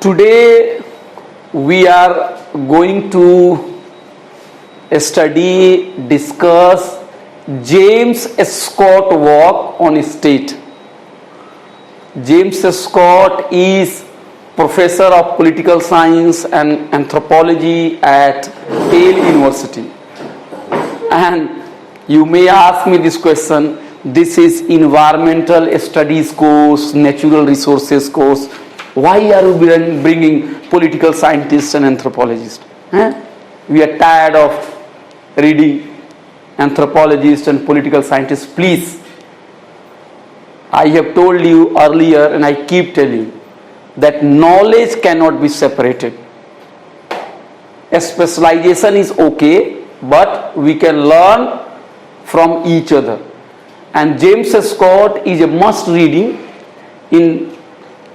Today we are going to study, discuss James Scott work on state. James Scott is professor of political science and anthropology at Yale University. And you may ask me this question, this is environmental studies course, natural resources course. Why are we bringing political scientists and anthropologists? We are tired of reading anthropologists and political scientists. Please, I have told you earlier and I keep telling you that knowledge cannot be separated. A specialization is okay, but we can learn from each other. And James Scott is a must reading in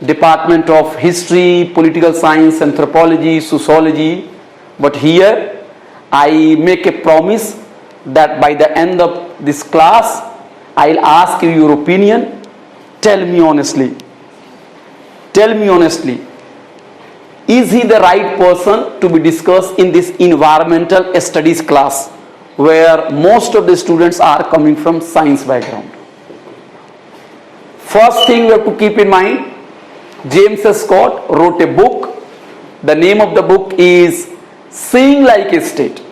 Department of History, Political Science, Anthropology, Sociology. But here I make a promise that by the end of this class I'll ask you your opinion. Tell me honestly. Tell me honestly. Is he the right person to be discussed in this environmental studies class where most of the students are coming from science background? First thing we have to keep in mind, James Scott wrote a book. The name of the book is Seeing Like a State.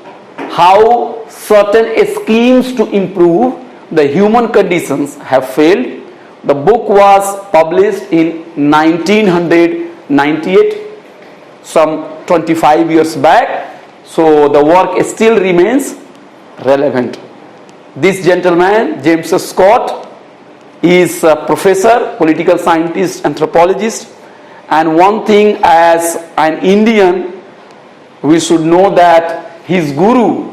How certain schemes to improve the human conditions have failed. The book was published in 1998, some 25 years back. So the work still remains relevant. This gentleman, James Scott, is a professor, political scientist, anthropologist, and one thing as an Indian, we should know that his guru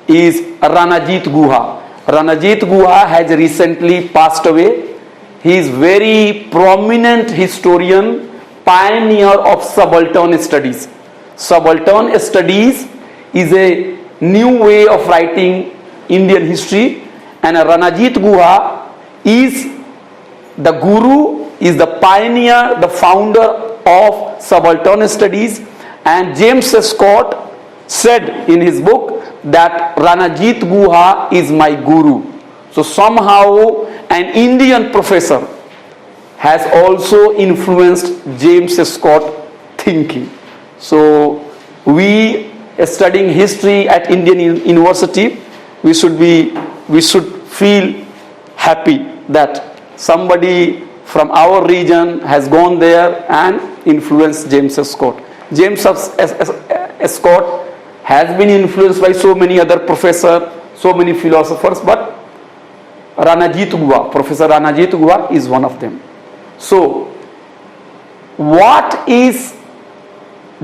is Ranajit Guha. Ranajit Guha has recently passed away. He is very prominent historian, pioneer of subaltern studies. Subaltern studies is a new way of writing Indian history, and Ranajit Guha is the guru, is the pioneer, the founder of subaltern studies. And James Scott said in his book that Ranajit Guha is my guru. So somehow an Indian professor has also influenced James Scott thinking. So we studying history at Indian University, we should feel happy that somebody from our region has gone there and influenced James Scott. James Scott has been influenced by so many other professors, so many philosophers, but Professor Ranajit Guha is one of them. So, what is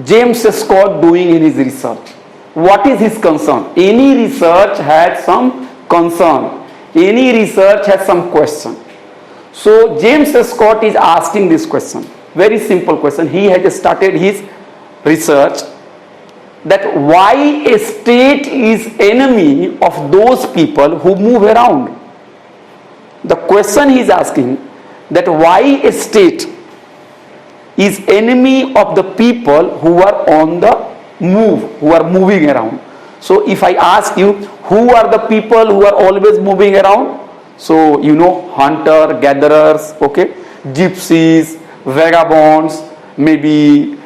James Scott doing in his research? What is his concern? Any research has some concern. Any research has some question. So, James Scott is asking this question. Very simple question. He had started his research that why a state is enemy of those people who move around. The question he is asking that why a state is enemy of the people who are on the move, who are moving around. So if I ask you, who are the people who are always moving around? So you know, hunter, gatherers, okay, gypsies, vagabonds, maybe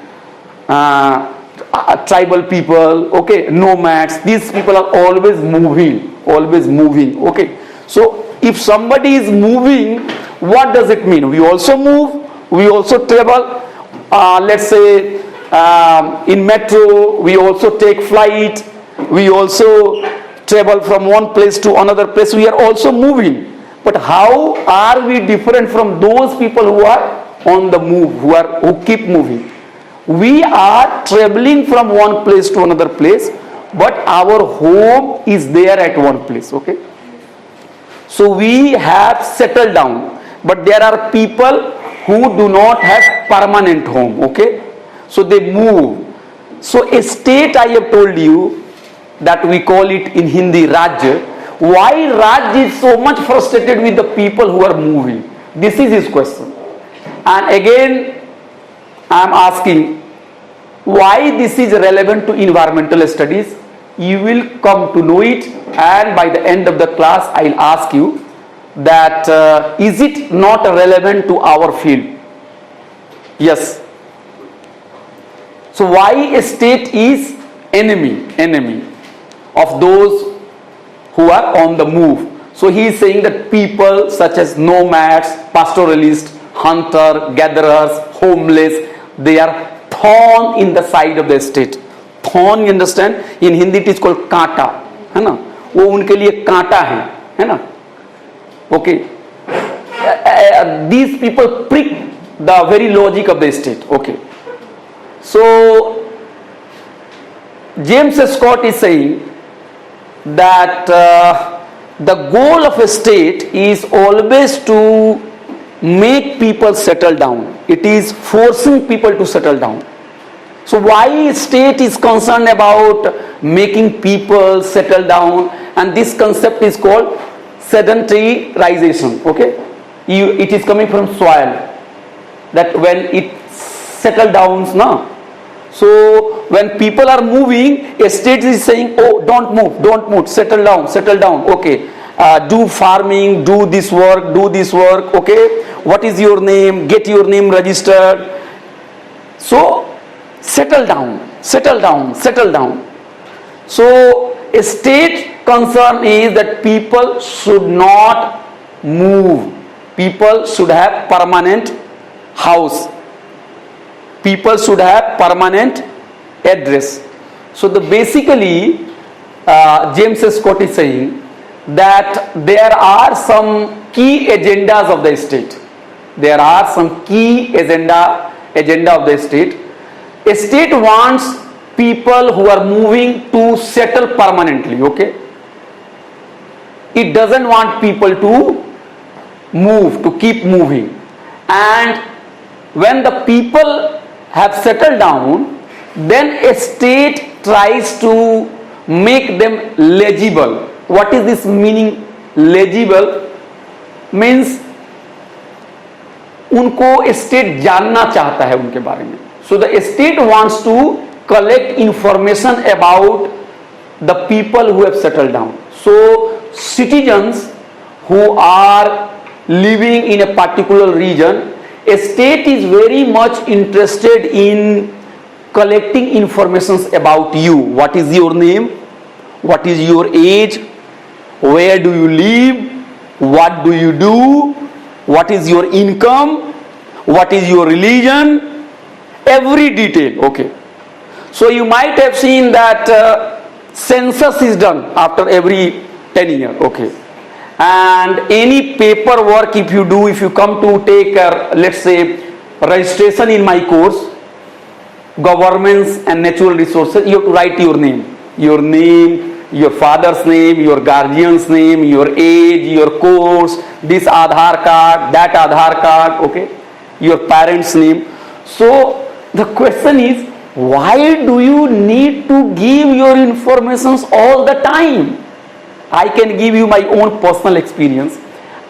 tribal people, okay, nomads. These people are always moving, okay. So if somebody is moving, what does it mean? We also move, we also travel. Let's say in metro, we also take flight, we also travel from one place to another place. We are also moving. But how are we different from those people who are on the move, who keep moving? We are traveling from one place to another place, but our home is there at one place, okay? So we have settled down, but there are people who do not have permanent home, okay? So they move. So a state, I have told you, that we call it in Hindi Rajya. Why Raj is so much frustrated with the people who are moving? This is his question. And again, I am asking why this is relevant to environmental studies. You will come to know it, and by the end of the class I will ask you that is it not relevant to our field? Yes. So why a state is enemy of those who are on the move? So he is saying that people such as nomads, pastoralists, hunter gatherers, homeless, they are thorn in the side of the state. Thorn, you understand? In Hindi it is called कांटा, है ना? वो उनके लिए कांटा है ना? Okay. These people prick the very logic of the state. Okay. So James Scott is saying that the goal of a state is always to make people settle down. It is forcing people to settle down. So why state is concerned about making people settle down, and this concept is called sedentarization. Okay, it is coming from soil, that when it settle down now. So when people are moving, a state is saying, oh, don't move, settle down, okay, do farming, do this work, okay, what is your name, get your name registered. So settle down. So a state concern is that people should not move, people should have permanent house, people should have permanent address. So basically James Scott is saying that there are some key agendas of the state. There are some key agenda of the state. A state wants people who are moving to settle permanently. Okay, it doesn't want people to move, to keep moving. And when the people have settled down, then a state tries to make them legible. What is this meaning legible? Means उनको state जानना चाहता है उनके बारे में. So the state wants to collect information about the people who have settled down. So citizens who are living in a particular region, a state is very much interested in collecting information about you. What is your name? What is your age? Where do you live? What do you do? What is your income? What is your religion? Every detail. Okay. So you might have seen that census is done after every 10 years. Okay. And any paperwork if you do, if you come to take let's say registration in my course, governments and natural resources, you have to write your name, your father's name, your guardian's name, your age, your course, this Aadhaar card, that Aadhaar card, okay, your parents' name. So the question is, why do you need to give your information all the time? I can give you my own personal experience.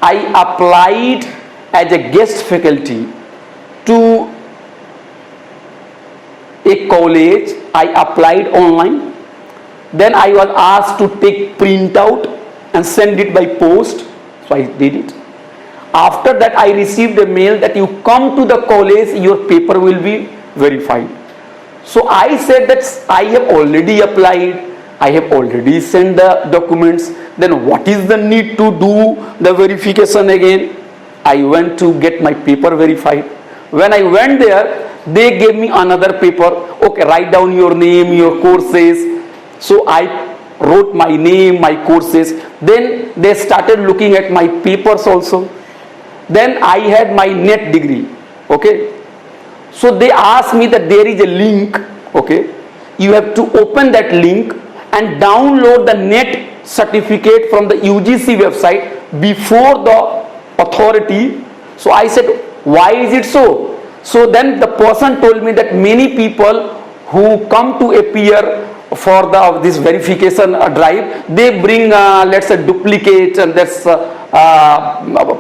I applied as a guest faculty to a college. I applied online. Then I was asked to take printout and send it by post. So I did it. After that I received a mail that you come to the college, your paper will be verified. So I said that I have already applied, I have already sent the documents, then what is the need to do the verification again? I went to get my paper verified. When I went there, they gave me another paper. Okay, write down your name, your courses. So I wrote my name, my courses. Then they started looking at my papers also. Then I had my NET degree. Okay. So they asked me that there is a link. Okay. You have to open that link and download the NET certificate from the UGC website before the authority. So I said, why is it so? So then the person told me that many people who come to appear for this verification drive, they bring let's say duplicate and that's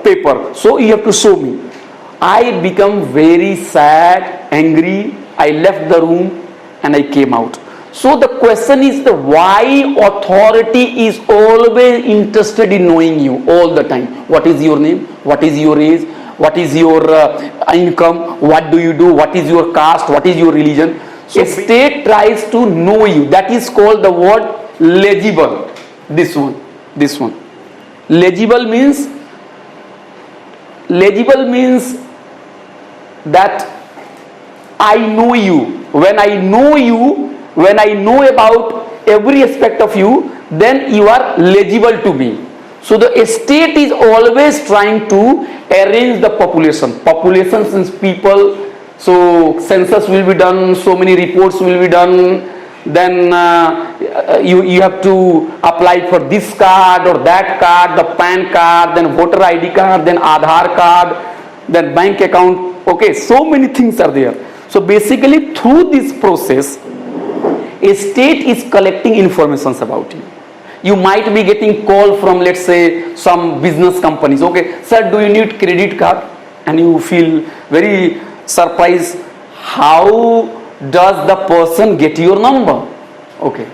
paper. So you have to show me. I become very sad angry, I left the room and I came out. So the question is the why authority is always interested in knowing you all the time. What is your name? What is your age? What is your income? What do you do? What is your caste? What is your religion? So state tries to know you. That is called the word legible. This one. Legible means that I know you. When I know you, when I know about every aspect of you, then you are legible to me. So the state is always trying to arrange the population. Population since people, so census will be done, so many reports will be done, then you have to apply for this card or that card, the PAN card, then voter ID card, then Aadhaar card, then bank account. Okay, so many things are there. So basically through this process, a state is collecting information about you. You might be getting call from, let's say, some business companies. Okay, sir, do you need credit card? And you feel very surprised. How does the person get your number? Okay.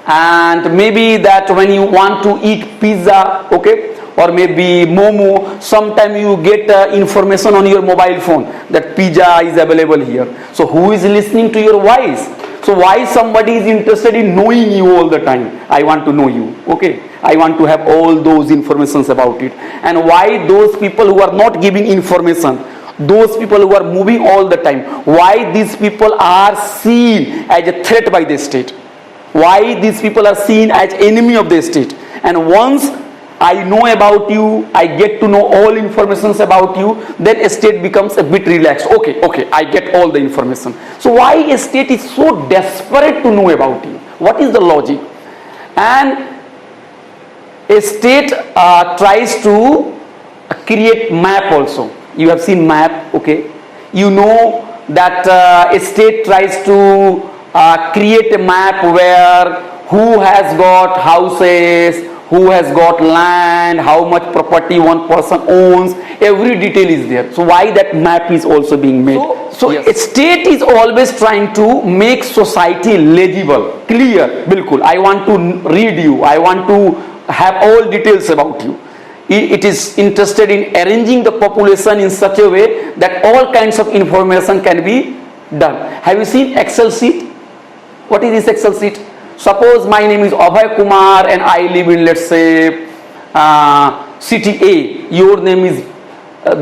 And maybe that when you want to eat pizza, okay, or maybe momo, sometime you get information on your mobile phone that pizza is available here. So who is listening to your voice? So why somebody is interested in knowing you all the time? I want to know you. Okay, I want to have all those informations about it. And why those people who are not giving information, those people who are moving all the time, why these people are seen as a threat by the state? Why these people are seen as enemy of the state? And once I know about you, I get to know all informations about you, then a state becomes a bit relaxed. Okay, I get all the information. So why a state is so desperate to know about you? What is the logic? And a state tries to create map also. You have seen map, okay? You know that a state tries to create a map where who has got houses, who has got land, how much property one person owns, every detail is there. So why that map is also being made? So yes. A state is always trying to make society legible, clear, bilkul. I want to read you, I want to have all details about you. It is interested in arranging the population in such a way that all kinds of information can be done. Have you seen Excel sheet? What is this Excel sheet? Suppose my name is Abhay Kumar and I live in, let's say, city A. Your name is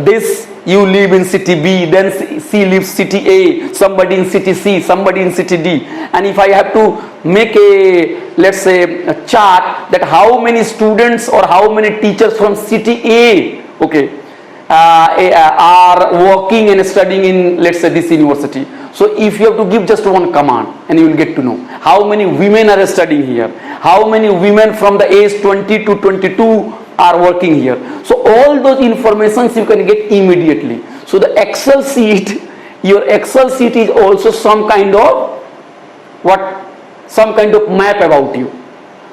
this, you live in city B, then C lives city A, somebody in city C, somebody in city D. And if I have to make a, let's say, a chart that how many students or how many teachers from city A, okay, are working and studying in, let's say, this university. So if you have to give just one command and you will get to know how many women are studying here, how many women from the age 20 to 22 are working here. So all those informations you can get immediately. So the Excel sheet, your Excel sheet is also some kind of some kind of map about you.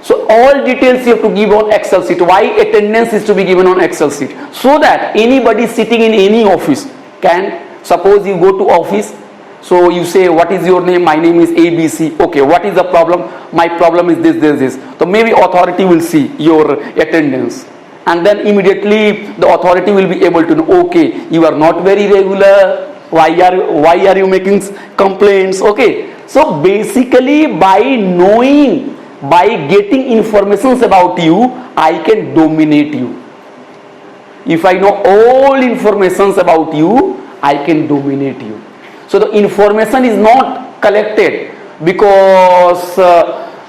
So all details you have to give on Excel sheet. Why attendance is to be given on Excel sheet? So that anybody sitting in any office can, suppose you go to office, so you say, what is your name? My name is ABC. Okay, what is the problem? My problem is this. So maybe authority will see your attendance. And then immediately the authority will be able to know, okay, you are not very regular. Why are you making complaints? Okay. So basically by knowing, by getting informations about you, I can dominate you. If I know all informations about you, I can dominate you. So the information is not collected because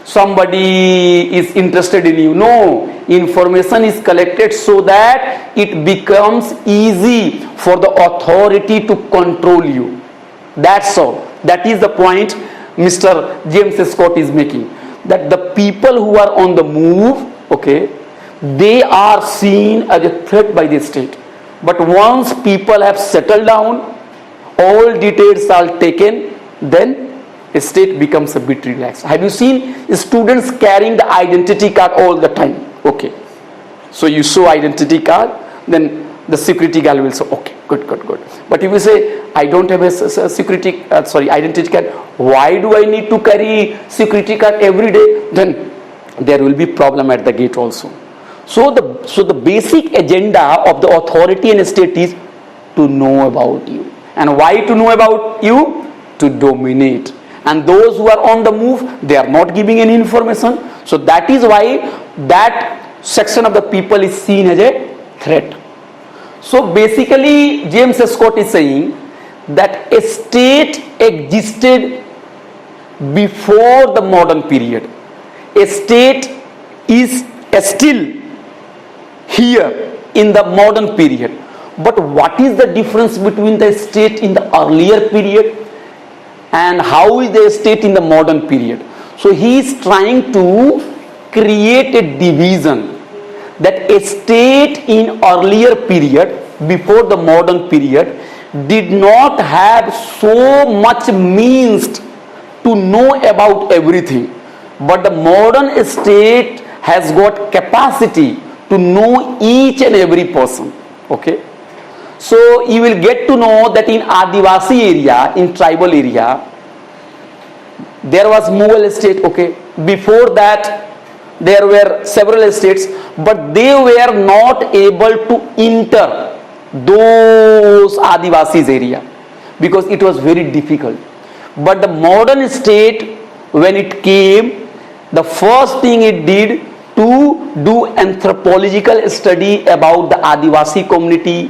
somebody is interested in you. No, information is collected so that it becomes easy for the authority to control you. That's all. That is the point Mr. James Scott is making. That the people who are on the move, okay, they are seen as a threat by the state. But once people have settled down, all details are taken, then a state becomes a bit relaxed. Have you seen students carrying the identity card all the time? Okay. So you show identity card, then the security guard will say, okay, Good, good, good. But if you say, I don't have a security, identity card, why do I need to carry security card every day? Then there will be problem at the gate also. So the basic agenda of the authority and state is to know about you. And why to know about you? To dominate. And those who are on the move, they are not giving any information. So that is why that section of the people is seen as a threat. So basically, James Scott is saying that a state existed before the modern period. A state is still here in the modern period. But what is the difference between the state in the earlier period and how is the state in the modern period? So he is trying to create a division that a state in earlier period, before the modern period, did not have so much means to know about everything. But the modern state has got capacity to know each and every person. Okay. So you will get to know that in Adivasi area, in tribal area, there was Mughal state. Okay. Before that, there were several states, but they were not able to enter those Adivasis area because it was very difficult. But the modern state, when it came, the first thing it did to do anthropological study about the Adivasi community.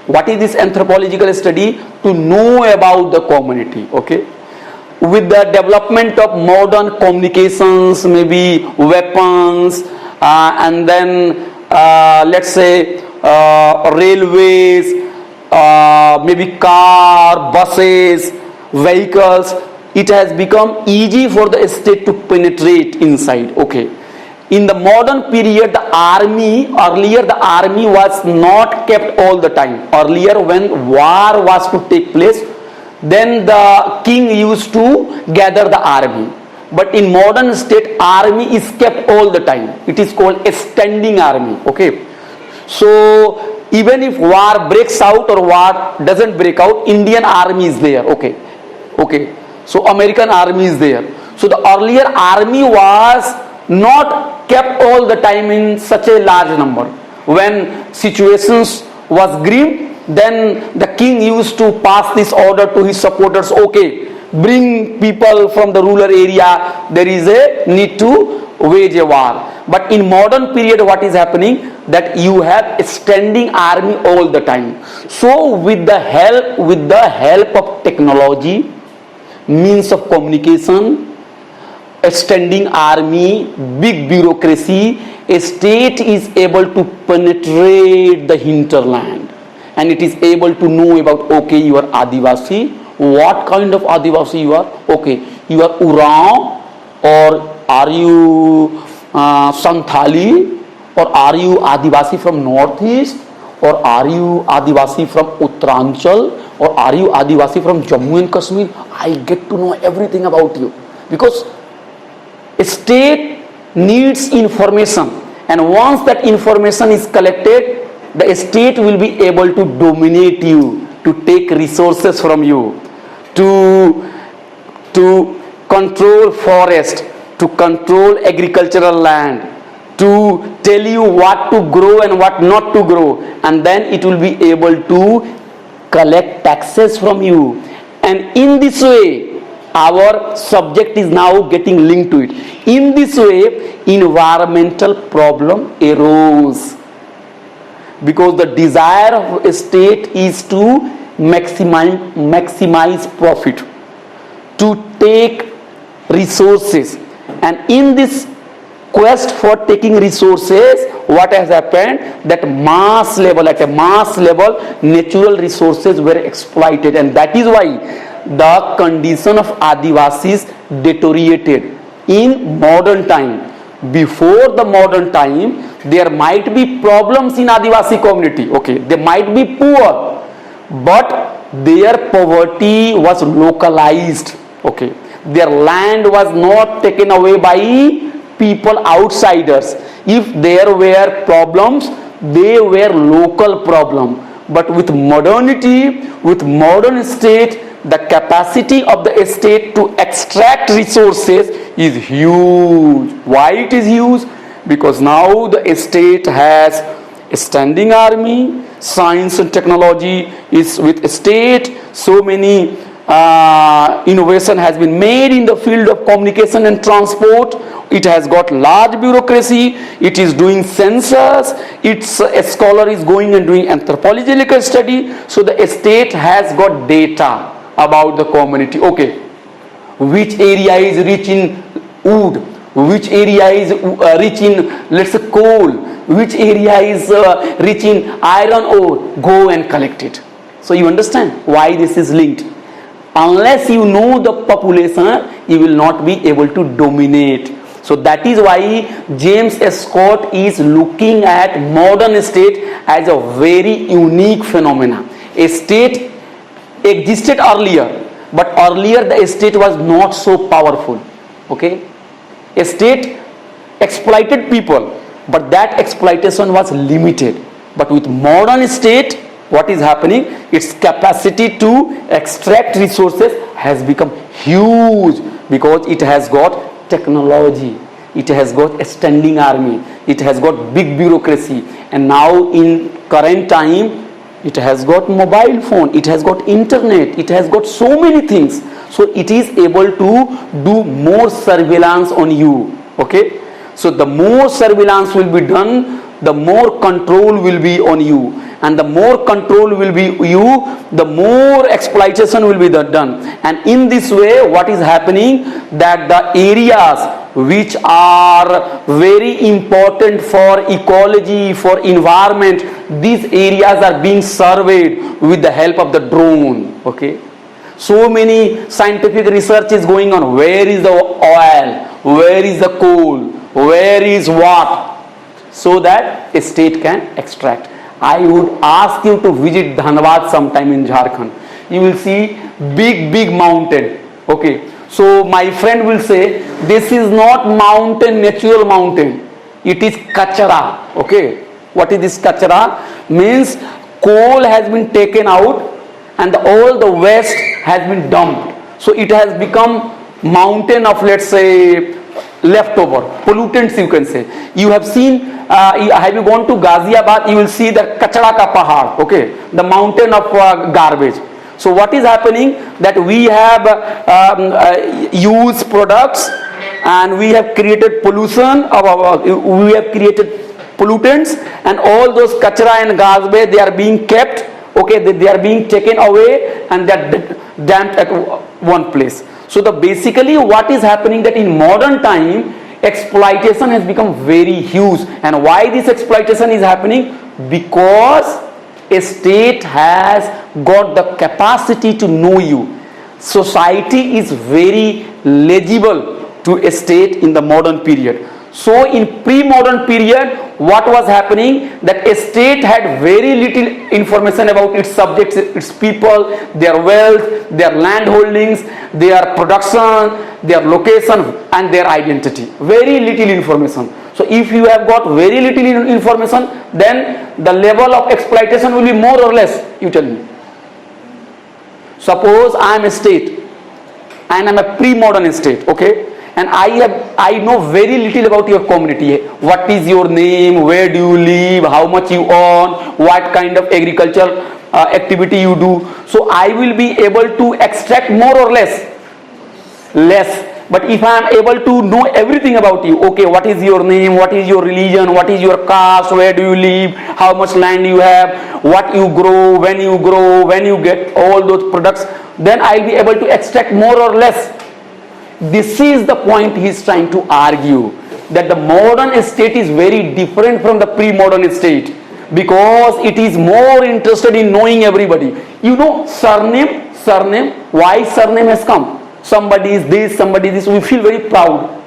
What is this anthropological study? To know about the community. Okay. With the development of modern communications, maybe weapons, and then let's say railways, maybe car, buses, vehicles, it has become easy for the state to penetrate inside. Okay. In the modern period, earlier the army was not kept all the time. Earlier, when war was to take place, then the king used to gather the army. But in modern state, army is kept all the time. It is called a standing army. Okay. So even if war breaks out or war doesn't break out, Indian army is there. Okay. Okay. So American army is there. So the earlier army was not kept all the time in such a large number. When situations was grim, then the king used to pass this order to his supporters. Okay, bring people from the rural area. There is a need to wage a war. But in modern period, what is happening? That you have a standing army all the time. So with the help of technology, means of communication, a standing army, big bureaucracy, a state is able to penetrate the hinterland. And it is able to know about, okay, you are Adivasi. What kind of Adivasi you are? Okay, you are Uran, or are you Santhali, or are you Adivasi from Northeast, or are you Adivasi from Uttaranchal, or are you Adivasi from Jammu and Kashmir? I get to know everything about you. Because a state needs information, and once that information is collected, the state will be able to dominate you, to take resources from you, to control forest, to control agricultural land, to tell you what to grow and what not to grow, and then it will be able to collect taxes from you. And in this way, our subject is now getting linked to it. In this way, environmental problem arose. Because the desire of a state is to maximize profit, to take resources. And in this quest for taking resources, what has happened? That at a mass level, natural resources were exploited. And that is why the condition of Adivasis deteriorated in modern time. Before the modern time, there might be problems in Adivasi community. Okay, they might be poor, but their poverty was localized. Okay, their land was not taken away by people outsiders. If there were problems, they were local problem. But with modernity, with modern state, the capacity of the state to extract resources is huge. Why it is huge? Because now the state has a standing army, science and technology is with state, so many innovation has been made in the field of communication and transport. It has got large bureaucracy, it is doing census, its a scholar is going and doing anthropological study. So the state has got data about the community. Okay, which area is rich in wood, which area is rich in, let's say, coal, which area is rich in iron ore, go and collect it. So you understand why this is linked. Unless you know the population, you will not be able to dominate. So that is why James Scott is looking at modern state as a very unique phenomena. A state existed earlier, but earlier the state was not so powerful. Okay, a state exploited people, but that exploitation was limited. But with modern state, what is happening? Its capacity to extract resources has become huge because it has got technology, it has got a standing army, it has got big bureaucracy, and now in current time it has got mobile phone, it has got internet, it has got so many things. So it is able to do more surveillance on you. Okay, so the more surveillance will be done, the more control will be on you, and the more control will be you, the more exploitation will be done. And in this way, what is happening, that the areas which are very important for ecology, for environment, these areas are being surveyed with the help of the drone. Okay, so many scientific research is going on. Where is the oil, where is the coal, where is what, so that a state can extract. I would ask you to visit Dhanbad sometime in Jharkhand. You will see big mountain. Okay, so my friend will say, this is not mountain, natural mountain, it is kachara. Okay, what is this kachara? Means coal has been taken out and all the waste has been dumped. So it has become mountain of, let's say, leftover pollutants, you can say. You have seen, have you gone to Ghaziabad? You will see the kachara ka pahad. Okay, the mountain of garbage. So what is happening, that we have used products and we have created pollution, we have created pollutants, and all those kachara and garbage, they are being kept. Okay, they are being taken away and they are dumped at one place. So basically what is happening, that in modern time exploitation has become very huge. And why this exploitation is happening? Because a state has got the capacity to know you. Society is very legible to a state in the modern period. So in pre-modern period, what was happening, that a state had very little information about its subjects, its people, their wealth, their land holdings, their production, their location and their identity. Very little information. So if you have got very little information, then the level of exploitation will be more or less. You tell me. Suppose I am a state and I am a pre-modern state. Okay, and I know very little about your community. What is your name, where do you live, how much you earn, what kind of agricultural activity you do. So I will be able to extract more or less. But if I am able to know everything about you, okay, what is your name, what is your religion, what is your caste, where do you live, how much land you have, what you grow, when you get all those products, then I will be able to extract more or less. This is the point he is trying to argue, that the modern state is very different from the pre-modern state, because it is more interested in knowing everybody. You know, surname, why surname has come? Somebody is this, somebody is this, we feel very proud.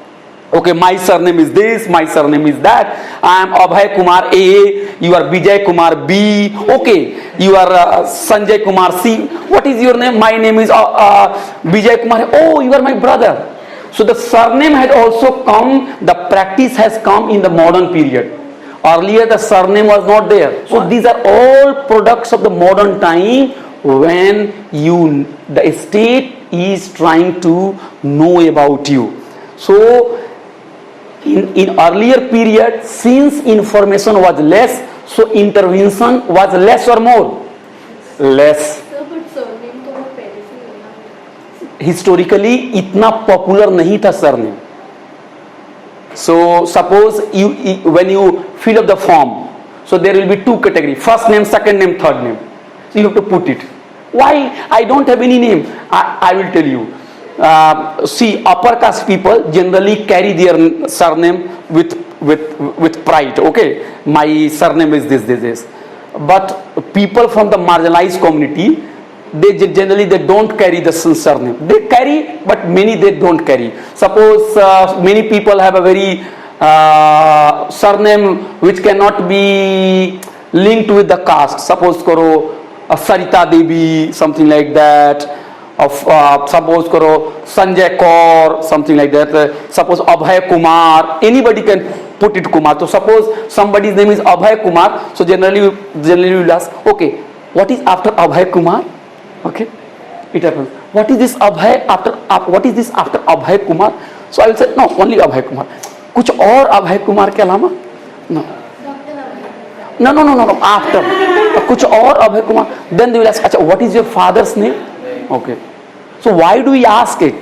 Okay, my surname is this, my surname is that. I am Abhay Kumar A, you are Vijay Kumar B, okay, you are Sanjay Kumar C. What is your name? My name is Vijay Kumar. Oh, you are my brother. So the surname had also come, the practice has come in the modern period. Earlier the surname was not there. So these are all products of the modern time when the state is trying to know about you. So in earlier period, since information was less, so intervention was less or more? Less. Historically इतना popular नहीं था surname. So suppose when you fill up the form, so there will be two categories: first name, second name, third name. So you have to put it. Why? I don't have any name. I will tell you. See, upper caste people generally carry their surname with pride. Okay, my surname is this. But people from the marginalized community, they generally don't carry the surname. They carry, but many they don't carry. Suppose many people have a very surname which cannot be linked with the caste. Suppose karo Sarita Devi, something like that. Suppose karo Sanjay Kaur, something like that. Suppose Abhay Kumar. Anybody can put it Kumar. So suppose somebody's name is Abhay Kumar. So generally we will ask, okay, what is after Abhay Kumar? Okay, it happens. What is this Abhay after? What is this after Abhay Kumar? So I will say no, only Abhay Kumar. कुछ और Abhay Kumar के अलावा? No. After कुछ और Abhay Kumar. Then they will ask, अच्छा, what is your father's name? Okay. So why do we ask it?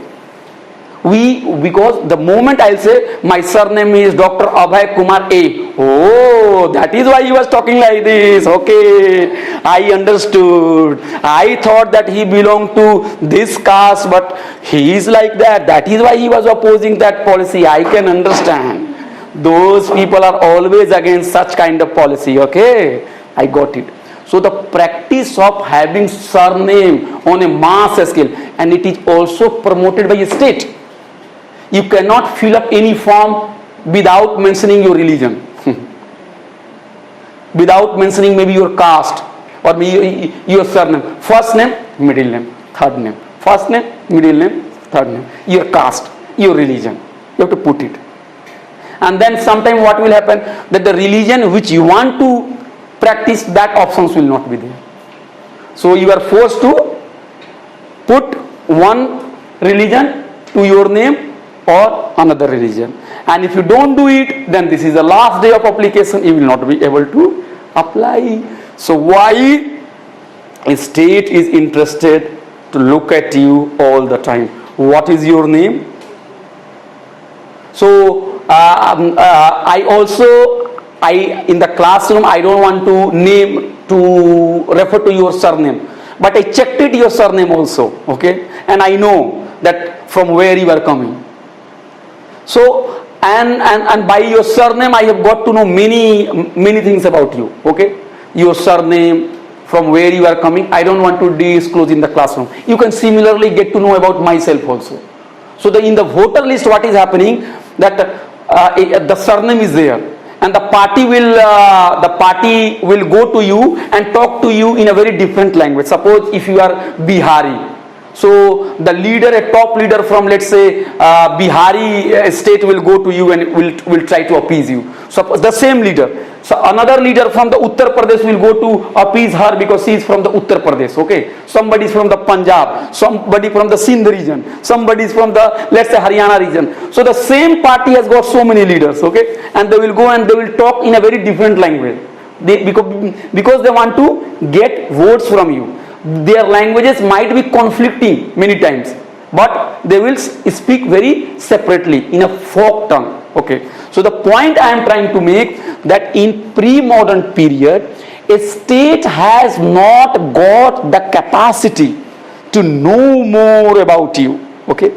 Because the moment I'll say my surname is Dr. Abhay Kumar A. Oh, that is why he was talking like this. Okay, I understood. I thought that he belonged to this caste, but he is like that. That is why he was opposing that policy. I can understand. Those people are always against such kind of policy. Okay, I got it. So the practice of having surname on a mass scale, and it is also promoted by a state. You cannot fill up any form without mentioning your religion, without mentioning maybe your caste or maybe your surname. First name, middle name, third name. First name, middle name, third name. Your caste, your religion. You have to put it. And then sometime what will happen, that the religion which you want to practice, that options will not be there. So you are forced to put one religion to your name or another religion. And if you don't do it, then this is the last day of application, you will not be able to apply. So why a state is interested to look at you all the time? What is your name? So I in the classroom, I don't want to refer to your surname, but I checked it your surname also. Okay, and I know that from where you are coming. So and by your surname I have got to know many things about you. Okay, your surname, from where you are coming, I don't want to disclose in the classroom. You can similarly get to know about myself also. So in the voter list, what is happening, that the surname is there, and the party will go to you and talk to you in a very different language. Suppose if you are Bihari, so the leader, a top leader from, let's say, Bihari state will go to you and will try to appease you. Suppose the same leader. So another leader from the Uttar Pradesh will go to appease her because she is from the Uttar Pradesh. Okay, somebody is from the Punjab, somebody from the Sindh region, somebody is from the, let's say, Haryana region. So the same party has got so many leaders. Okay, and they will go and they will talk in a very different language. Because they want to get votes from you. Their languages might be conflicting many times, but they will speak very separately in a folk tongue. Okay, so the point I am trying to make, that in pre-modern period, a state has not got the capacity to know more about you. Okay,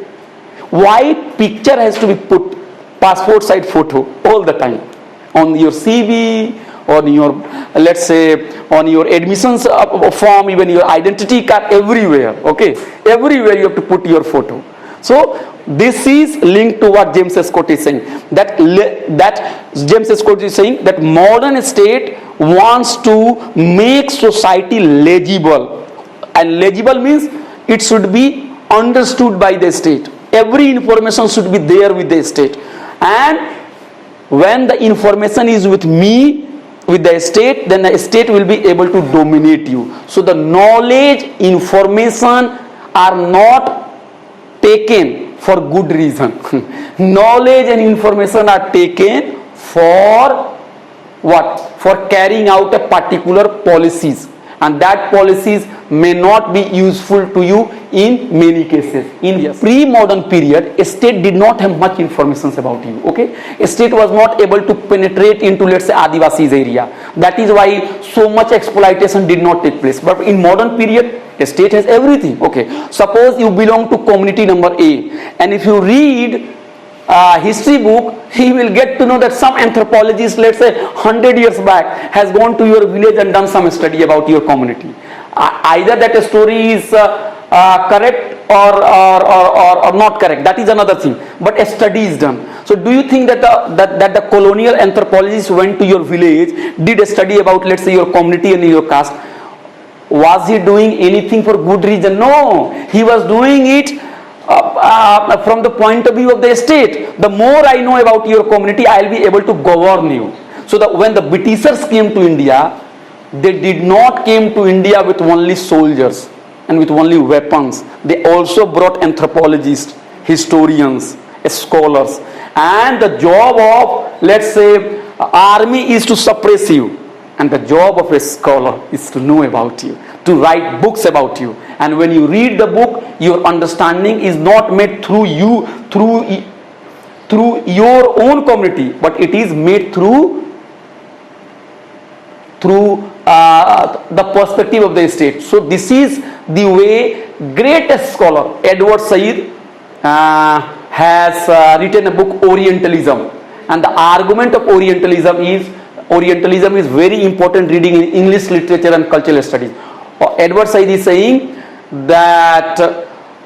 why picture has to be put, passport size photo all the time on your CV, on your, let's say, on your admissions form, even your identity card, everywhere. Okay, everywhere you have to put your photo. So this is linked to what James Scott is saying, that James Scott is saying that modern state wants to make society legible, and legible means it should be understood by the state. Every information should be there with the state, and when the information is with me, with the state, then the state will be able to dominate you. So the knowledge, information are not taken for good reason. Knowledge and information are taken for what? For carrying out a particular policies, and that policies may not be useful to you in many cases. In pre-modern period, a state did not have much information about you. Okay, a state was not able to penetrate into, let's say, Adivasis area. That is why so much exploitation did not take place. But in modern period, a state has everything. Okay, suppose you belong to community number A, and if you read history book, he will get to know that some anthropologist, let's say 100 years back, has gone to your village and done some study about your community. Either that story is correct or not correct, that is another thing, but a study is done. So do you think that the colonial anthropologist went to your village, did a study about, let's say, your community and your caste? Was he doing anything for good reason? No, he was doing it from the point of view of the state. The more I know about your community, I will be able to govern you. So that when the Britishers came to India, they did not came to India with only soldiers and with only weapons. They also brought anthropologists, historians, scholars. And the job of, let's say, army is to suppress you. And the job of a scholar is to know about you, to write books about you. And when you read the book, your understanding is not made through you, through your own community, but it is made through the perspective of the state. So this is the way greatest scholar Edward Said has written a book, Orientalism. And the argument of Orientalism is very important reading in English literature and cultural studies. Edward Said is saying that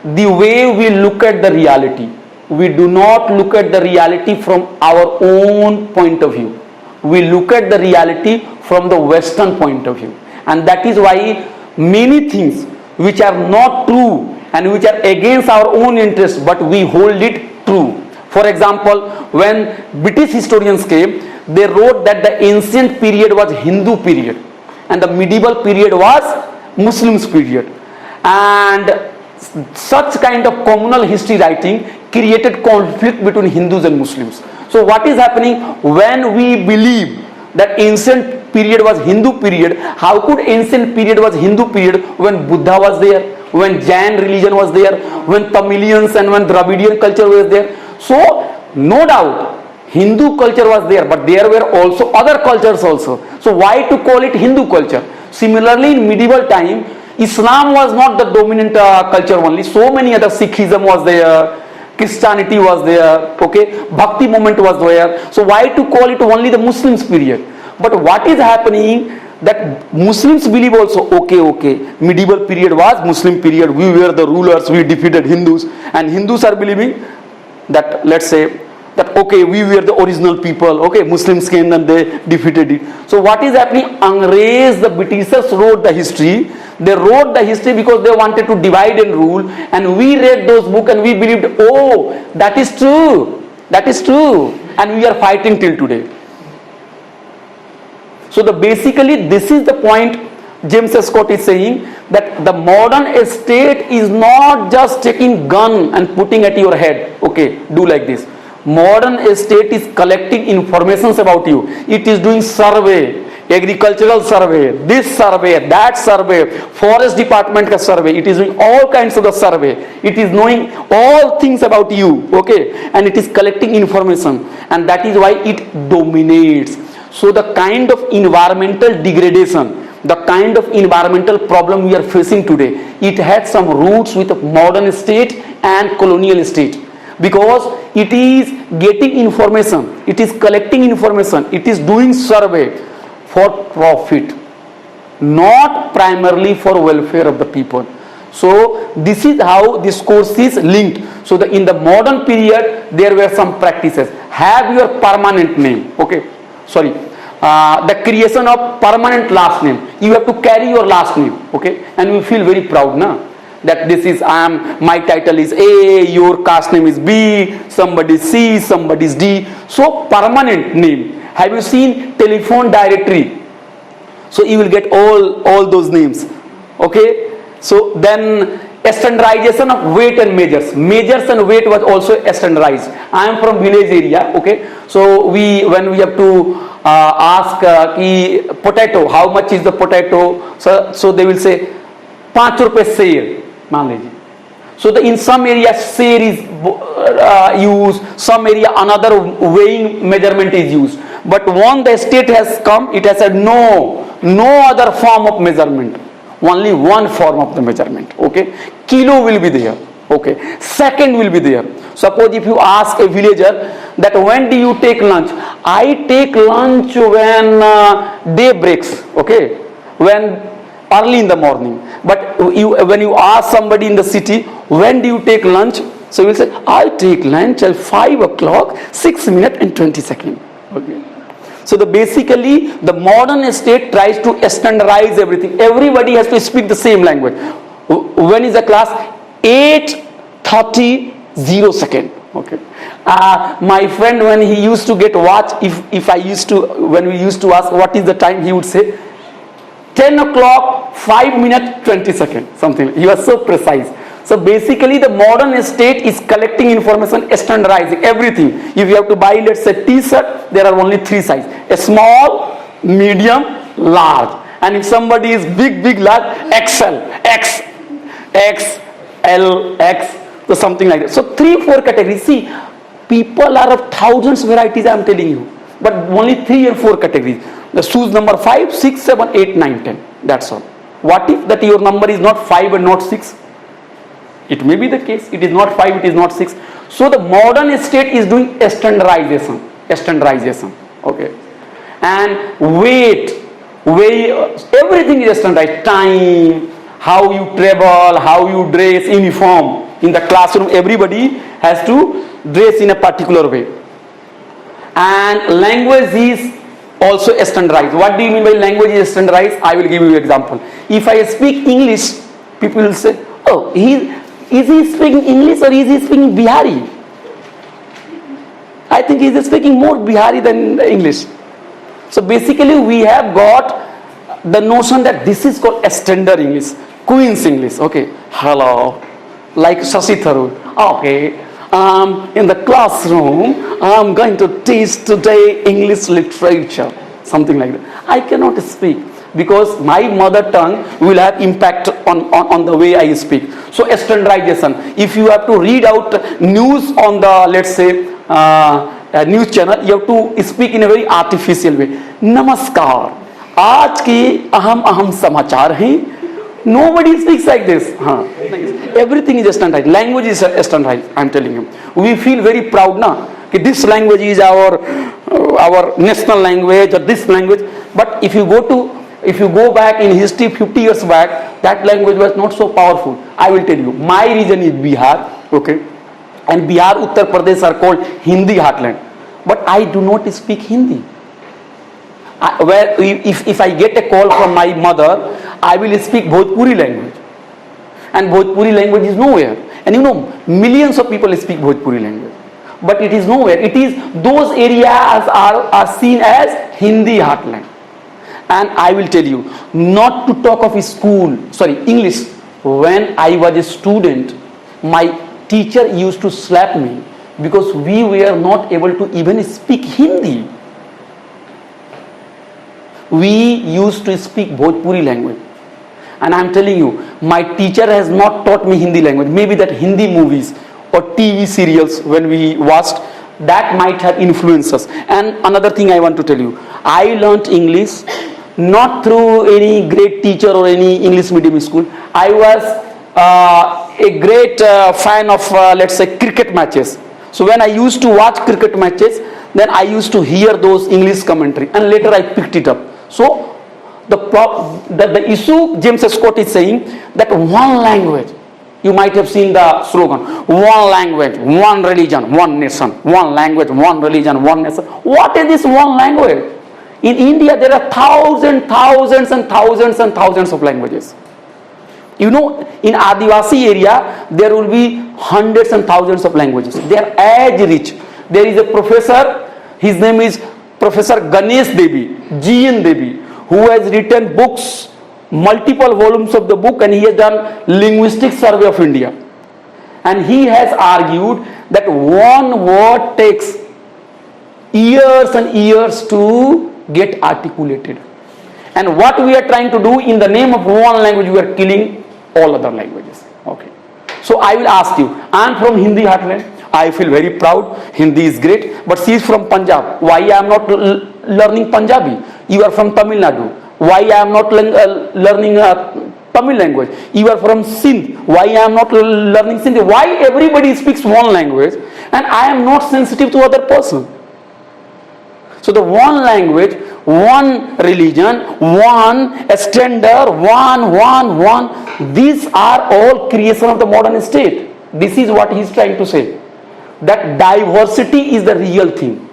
the way we look at the reality, we do not look at the reality from our own point of view. We look at the reality from the Western point of view. And that is why many things which are not true and which are against our own interest, but we hold it true. For example, when British historians came, they wrote that the ancient period was Hindu period and the medieval period was Muslims period. And such kind of communal history writing created conflict between Hindus and Muslims. So what is happening when we believe that ancient period was Hindu period? How could ancient period was Hindu period when Buddha was there, when Jain religion was there, when Tamilians and when Dravidian culture was there? So no doubt Hindu culture was there, but there were also other cultures also. So why to call it Hindu culture? Similarly, in medieval time, Islam was not the dominant culture only. So many other, Sikhism was there, Christianity was there, okay, Bhakti movement was there. So why to call it only the Muslims period? But what is happening, that Muslims believe also, okay, medieval period was Muslim period, we were the rulers, we defeated Hindus, and Hindus are believing that, let's say, that okay, we were the original people, okay, Muslims came and they defeated it. So what is happening? Angrez, the Britishers wrote the history. They wrote the history because they wanted to divide and rule, and we read those books and we believed, oh, that is true, and we are fighting till today. So basically this is the point James Scott is saying, that the modern state is not just taking gun and putting at your head, okay, do like this. Modern state is collecting informations about you. It is doing survey, agricultural survey, this survey, that survey, forest department survey. It is doing all kinds of the survey. It is knowing all things about you, okay, and it is collecting information, and that is why it dominates. So the kind of environmental degradation, the kind of environmental problem we are facing today, it has some roots with modern state and colonial state. Because it is getting information, it is collecting information, it is doing survey for profit, not primarily for welfare of the people. So this is how this course is linked. So in the modern period, there were some practices. Have your permanent name, okay, the creation of permanent last name. You have to carry your last name, okay, and you feel very proud, na? that this is my title is A, your caste name is B, somebody is C, somebody is D. So permanent name. Have you seen telephone directory? So you will get all those names. Okay. So then standardization of weight and measures. Measures and weight was also standardized. I am from village area. Okay. So when we have to ask potato, how much is the potato? So they will say 5 rupees सेर मान लीजिए. So in some area सेर is used, some area another weighing measurement is used. But when the state has come, it has said no other form of measurement, only one form of the measurement. Okay, kilo will be there. Okay, second will be there. Suppose if you ask a villager that when do you take lunch? I take lunch when day breaks. Okay, when early in the morning. But when you ask somebody in the city, when do you take lunch? So he will say, I take lunch at 5 o'clock, 6 minutes and 20 seconds. Okay. So basically the modern state tries to standardize everything. Everybody has to speak the same language. When is the class? 8:30 second. Okay. My friend, when he used to get watch, when we used to ask what is the time, he would say 10 o'clock, 5 minutes, 20 seconds, something. He was so precise. So basically the modern state is collecting information, standardizing everything. If you have to buy, let's say, t-shirt, there are only 3 sizes. A small, medium, large. And if somebody is big, large, XL, X, L, X, so something like that. So 3-4 categories. See, people are of thousands varieties, I am telling you. But only 3 or 4 categories. The shoes number 5, 6, 7, 8, 9, 10. That's all. What if that your number is not 5 and not 6? It may be the case. It is not 5, it is not 6. So the modern state is doing standardization. Okay. And weight, everything is standardized. Time, how you travel, how you dress, uniform. In the classroom, everybody has to dress in a particular way. And language is also standardized. What do you mean by language is standardized? I will give you an example. If I speak English, people will say, oh, is he speaking English or is he speaking Bihari? I think he is speaking more Bihari than English. So basically we have got the notion that this is called standard English, Queen's English. Okay, hello, like Shashi Tharoor. Okay, in the classroom, I'm going to teach today English literature, something like that. I cannot speak because my mother tongue will have impact on the way I speak. So standardization. If you have to read out news on the, let's say, news channel, you have to speak in a very artificial way. Namaskar. आज की अहम समाचार हैं. Nobody speaks like this. Everything is standardized. Language is standardized. I am telling you. We feel very proud now that this language is our national language or this language. But if you go back in history 50 years back, that language was not so powerful. I will tell you. My region is Bihar. Okay, and Bihar, Uttar Pradesh are called Hindi heartland. But I do not speak Hindi. If I get a call from my mother, I will speak Bhojpuri language. And Bhojpuri language is nowhere. And you know, millions of people speak Bhojpuri language. But it is nowhere. It is, those areas are seen as Hindi heartland. And I will tell you, not to talk of English. When I was a student, my teacher used to slap me because we were not able to even speak Hindi. We used to speak Bhojpuri language. And I am telling you, my teacher has not taught me Hindi language. Maybe that Hindi movies or TV serials when we watched, that might have influenced us. And another thing I want to tell you, I learnt English not through any great teacher or any English medium school. I was a great fan of, let's say, cricket matches. So when I used to watch cricket matches, then I used to hear those English commentary. And later I picked it up. So the issue James Scott is saying that one language, you might have seen the slogan, one language, one religion, one nation. One language, one religion, one nation. What is this one language? In India there are thousands of languages. You know, in Adivasi area, there will be hundreds and thousands of languages. They are as rich. There is a professor, his name is Professor Ganesh Devi, G.N. Devi, who has written books, multiple volumes of the book, and he has done linguistic survey of India. And he has argued that one word takes years and years to get articulated. And what we are trying to do in the name of one language, we are killing all other languages. Okay. So I will ask you, I am from Hindi heartland. I feel very proud. Hindi is great. But she is from Punjab. Why I am not learning Punjabi? You are from Tamil Nadu. Why I am not learning Tamil language? You are from Sindh. Why I am not learning Sindhi? Why everybody speaks one language and I am not sensitive to other person? So the one language, one religion, one standard, one. These are all creation of the modern state. This is what he is trying to say. That diversity is the real thing.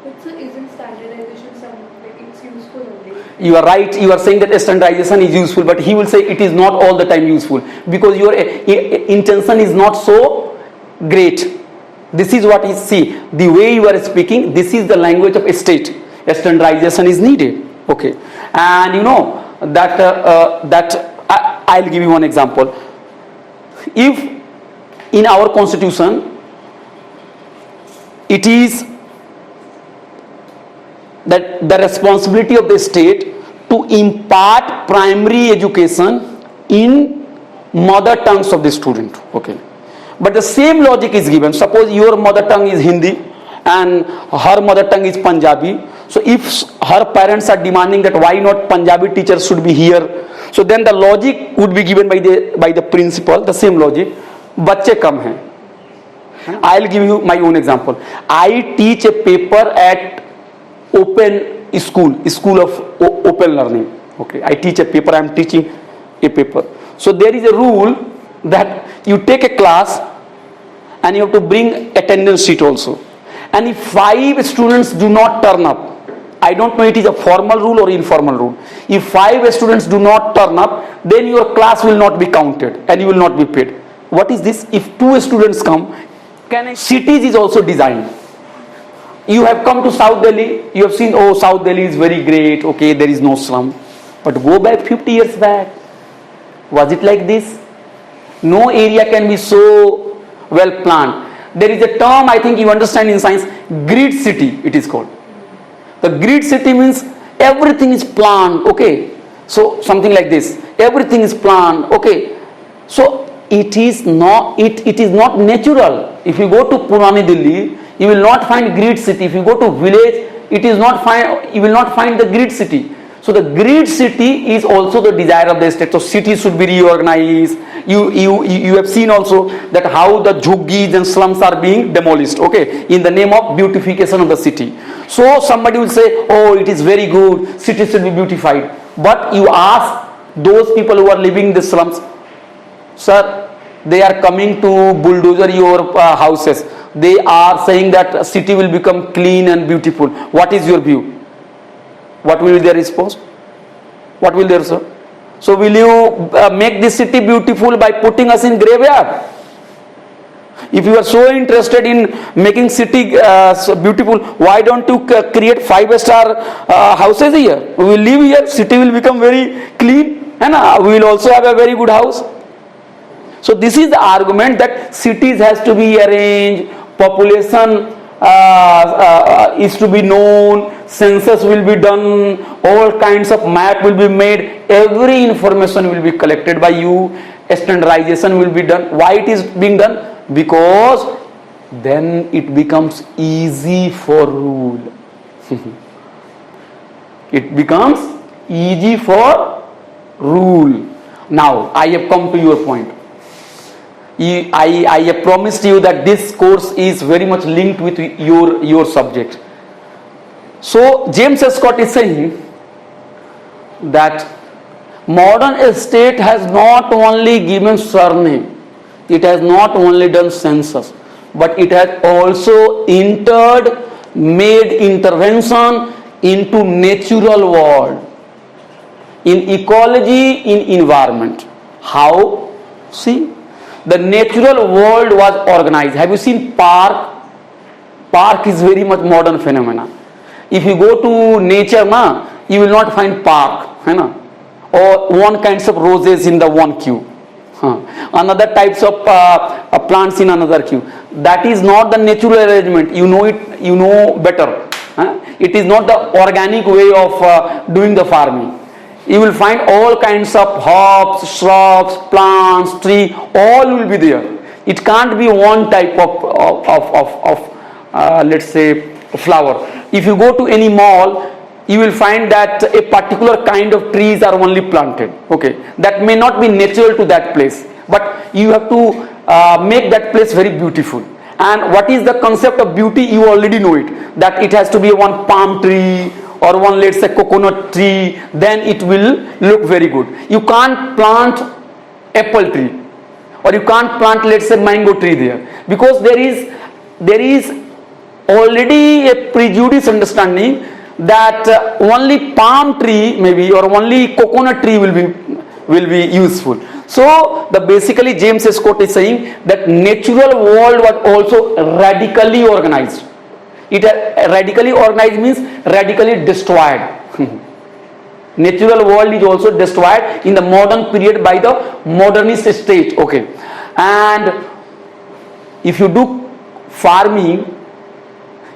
But isn't standardization something it's useful only? You are right. You are saying that standardization is useful, but he will say it is not all the time useful because your intention is not so great. This is what is, see, the way you are speaking, this is the language of a state. Standardization is needed. Okay. And you know that I'll give you one example. If in our constitution it is that the responsibility of the state to impart primary education in mother tongues of the student. Okay. But the same logic is given. Suppose your mother tongue is Hindi and her mother tongue is Punjabi. So if her parents are demanding that why not Punjabi teachers should be here, so then the logic would be given by the principal, the same logic. बच्चे कम हैं. I'll give you my own example. I teach a paper at open school of open learning. Okay, I teach a paper. I am teaching a paper. So there is a rule that you take a class and you have to bring attendance sheet also. And if 5 students do not turn up, I don't know it is a formal rule or informal rule. If 5 students do not turn up, then your class will not be counted and you will not be paid. What is this? If 2 students come, cities is also designed. You have come to South Delhi, you have seen, oh, South Delhi is very great, okay, there is no slum. But go back 50 years back. Was it like this? No area can be so well planned. There is a term I think you understand in science, grid city it is called. The grid city means everything is planned, okay. So something like this, everything is planned, okay. So it is not natural. If you go to Purani Delhi, you will not find grid city. If you go to village, you will not find the grid city. So the grid city is also the desire of the state. So cities should be reorganized. You have seen also that how the jhuggis and slums are being demolished, okay, in the name of beautification of the city. So somebody will say, oh, it is very good, cities should be beautified. But you ask those people who are living in the slums, sir, they are coming to bulldozer your houses. They are saying that city will become clean and beautiful. What is your view? What will be their response? What will their say? So will you make this city beautiful by putting us in graveyard? If you are so interested in making city beautiful, why don't you create 5-star houses here? We will live here, city will become very clean, and we will also have a very good house. So this is the argument that cities has to be arranged, population is to be known, census will be done, all kinds of map will be made, every information will be collected by you, standardization will be done. Why it is being done? Because then it becomes easy for rule. It becomes easy for rule. Now I have come to your point. I have promised you that this course is very much linked with your subject. So James Scott is saying that modern state has not only given surname, it has not only done census, but it has also made intervention into natural world. in ecology, in environment. How? See, the natural world was organized. Have you seen park? Park is very much modern phenomena. If you go to nature, na, you will not find park, hai na? Or one kinds of roses in the one queue. Another types of plants in another queue. That is not the natural arrangement. You know it. You know better. It is not the organic way of doing the farming. You will find all kinds of herbs, shrubs, plants, tree. All will be there. It can't be one type of let's say flower. If you go to any mall, you will find that a particular kind of trees are only planted. Okay, that may not be natural to that place, but you have to make that place very beautiful. And what is the concept of beauty? You already know it, that it has to be one palm tree or one, let's say, coconut tree, then it will look very good. You can't plant apple tree, or you can't plant, let's say, mango tree there, because there is already a prejudice understanding that only palm tree maybe or only coconut tree will be useful. So basically James Scott is saying that natural world was also radically organized. It radically organized means radically destroyed. Natural world is also destroyed in the modern period by the modernist state. Okay, and if you do farming,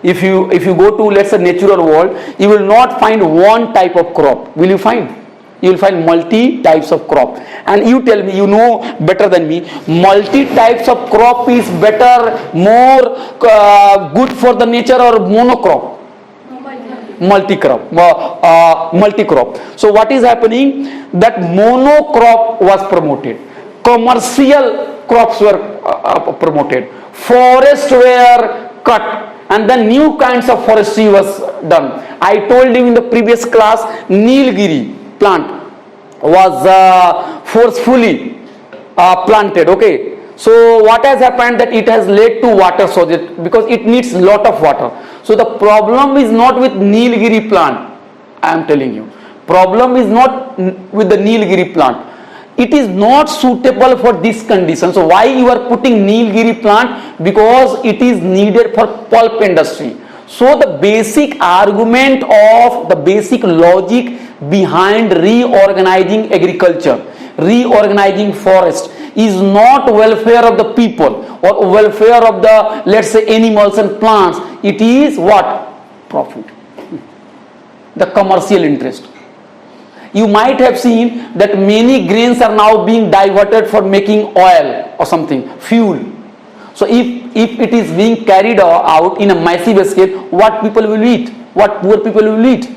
if you go to, let's say, natural world, you will not find one type of crop. Will you find? You will find multi types of crop. And you tell me, you know better than me, multi types of crop is better, more good for the nature, or monocrop? Multi-crop. Multi-crop. So what is happening? That monocrop was promoted. Commercial crops were promoted. Forests were cut. And then new kinds of forestry was done. I told you in the previous class, Nilgiri plant was forcefully planted. Okay, so what has happened, that it has led to water shortage, because it needs lot of water. So the problem is not with Nilgiri plant. I am telling you, problem is not with the Nilgiri plant. It is not suitable for this condition. So why you are putting Nilgiri plant? Because it is needed for pulp industry. So the basic argument of the basic logic behind reorganizing agriculture, reorganizing forest, is not welfare of the people or welfare of the, let's say, animals and plants. It is what? Profit. The commercial interest. You might have seen that many grains are now being diverted for making oil or something, fuel. So if it is being carried out in a massive scale, what people will eat? What poor people will eat?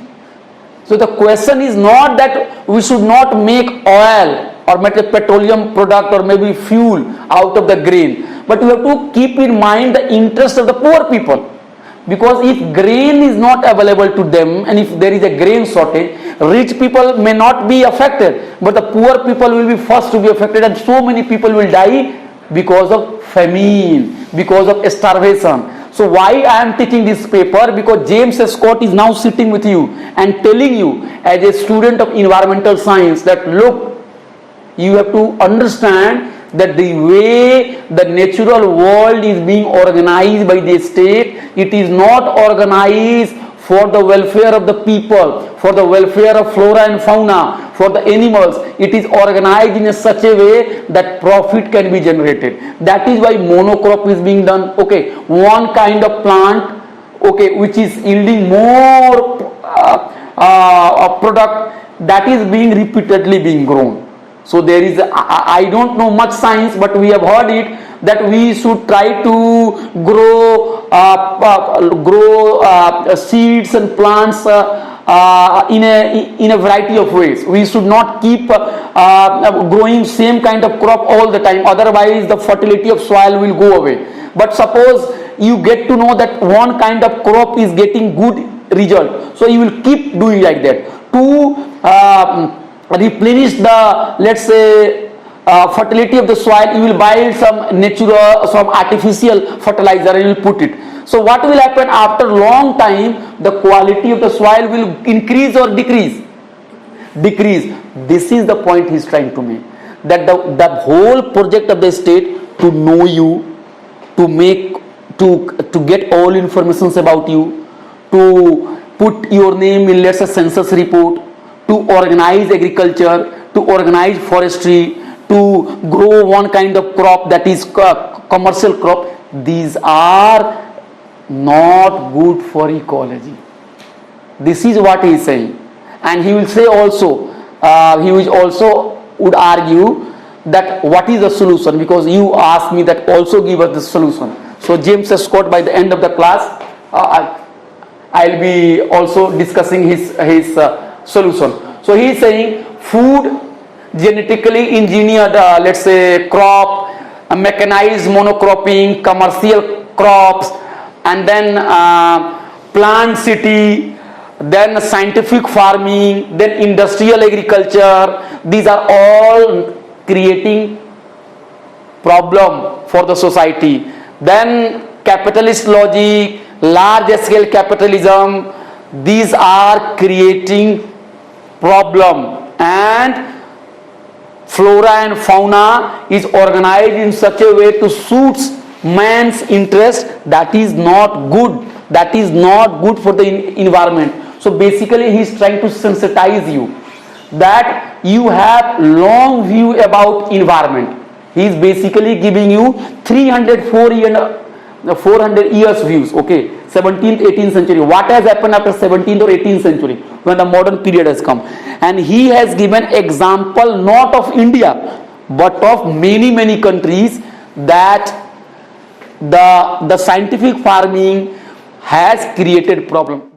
So the question is not that we should not make oil or make a petroleum product or maybe fuel out of the grain, but we have to keep in mind the interest of the poor people. Because if grain is not available to them, and if there is a grain shortage, rich people may not be affected, but the poor people will be first to be affected, and so many people will die because of famine, because of starvation. So why I am teaching this paper? Because James Scott is now sitting with you and telling you as a student of environmental science that look, you have to understand that the way the natural world is being organized by the state, it is not organized for the welfare of the people, for the welfare of flora and fauna, for the animals. It is organized in such a way that profit can be generated. That is why monocrop is being done. Okay, one kind of plant, okay, which is yielding more product, that is being repeatedly being grown. So there is, I don't know much science, but we have heard it that we should try to grow seeds and plants in a variety of ways. We should not keep growing same kind of crop all the time. Otherwise, the fertility of soil will go away. But suppose you get to know that one kind of crop is getting good result, so you will keep doing like that to replenish the, let's say, fertility of the soil. You will buy some natural, some artificial fertilizer and you will put it. So what will happen after long time? The quality of the soil will increase or decrease? decrease. This is the point he's trying to make. That the whole project of the state to know you, to make, to get all informations about you, to put your name in, let's say, census report, to organize agriculture, to organize forestry, to grow one kind of crop that is commercial crop. These are not good for ecology. This is what he is saying. And he will say also, he will also would argue that what is the solution, because you asked me that also give us the solution. So James Scott, by the end of the class, I'll be also discussing his solution. So he is saying food, genetically engineered, let's say, crop, mechanized monocropping, commercial crops, and then plant city, then scientific farming, then industrial agriculture. These are all creating problem for the society. Then capitalist logic, large scale capitalism, these are creating problem. And flora and fauna is organized in such a way to suit man's interest. That is not good. That is not good for the environment. So basically he is trying to sensitize you that you have long view about environment. He is basically giving you 400 years views, okay, 17th, 18th century. What has happened after 17th or 18th century when the modern period has come? And he has given example not of India but of many countries that the scientific farming has created problem.